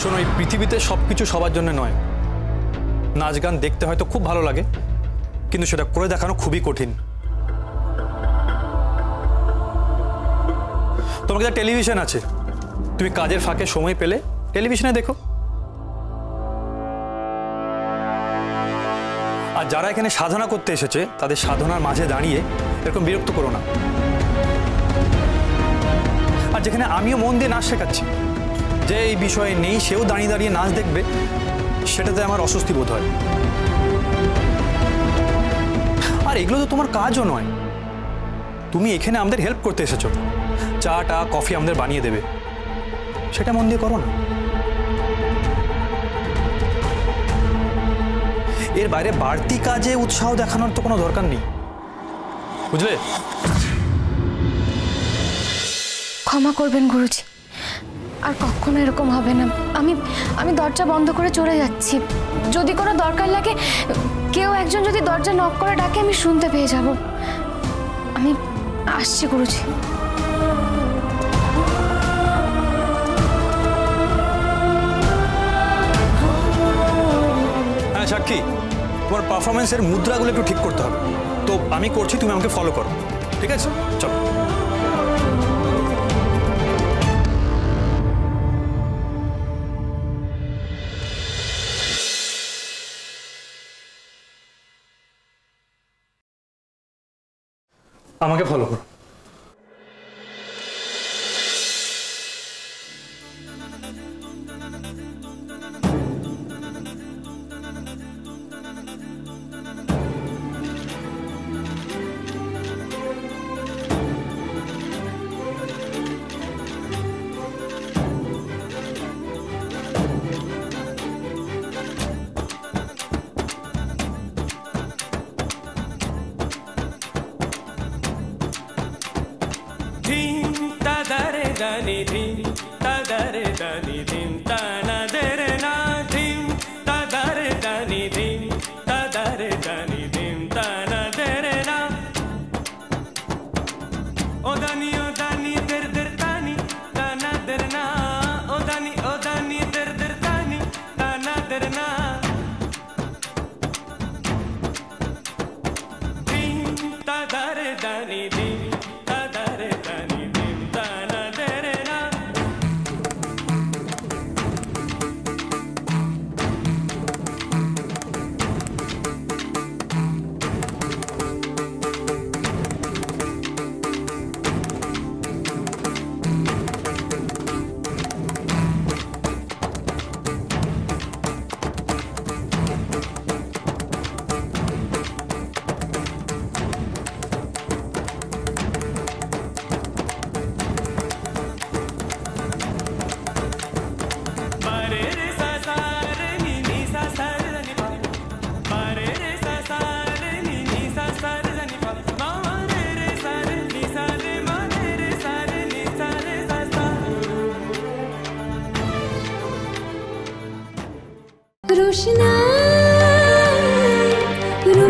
শোনো, এই পৃথিবীতে সবকিছু সবার জন্য নয়। নাচ গান দেখতে হয়তো খুব ভালো লাগে, কিন্তু সেটা করে দেখানো খুবই কঠিন। তোমার কাছে টেলিভিশন আছে, তুমি কাজের ফাঁকে সময় পেলে টেলিভিশনে দেখো। আর যারা এখানে সাধনা করতে এসেছে তাদের সাধনার মাঝে দাঁড়িয়ে এরকম বিরক্ত করো না। আর যেখানে আমিও মন দিয়ে নাচ শেখাচ্ছি, যে এই বিষয়ে নেই সেও দাঁড়িয়ে দাঁড়িয়ে নাচ দেখবে, সেটাতে আমার অস্বস্তি বোধ হয়। আর এগুলো তো তোমার কাজও নয়, তুমি এখানে আমাদের হেল্প করতে এসেছো, চা টা কফি আমাদের বানিয়ে দেবে, সেটা মন দিয়ে করো না। এর বাইরে বাড়তি কাজে উৎসাহ দেখানোর তো কোনো দরকার নেই, বুঝলে? ক্ষমা করবেন গুরুজি, আর কখনো এরকম হবে না। আমি দরজা বন্ধ করে চলে যাচ্ছি। যদি কোনো দরকার লাগে, কেউ একজন যদি দরজা নক করে ডাকে, আমি শুনতে পেয়ে যাব। আমি আসছি গুরুজি। হ্যাঁ সাক্ষী, তোমার পারফরমেন্সের মুদ্রাগুলো একটু ঠিক করতে হবে, তো আমি করছি, তুমি আমাকে ফলো করো, ঠিক আছে? চলো। আমাকে ফলো করো।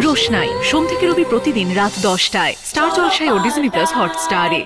রোশনাই সোম থেকে রবি প্রতিদিন রাত 10টায় স্টার জলসায় ও ডিজনি প্লাস হটস্টারে।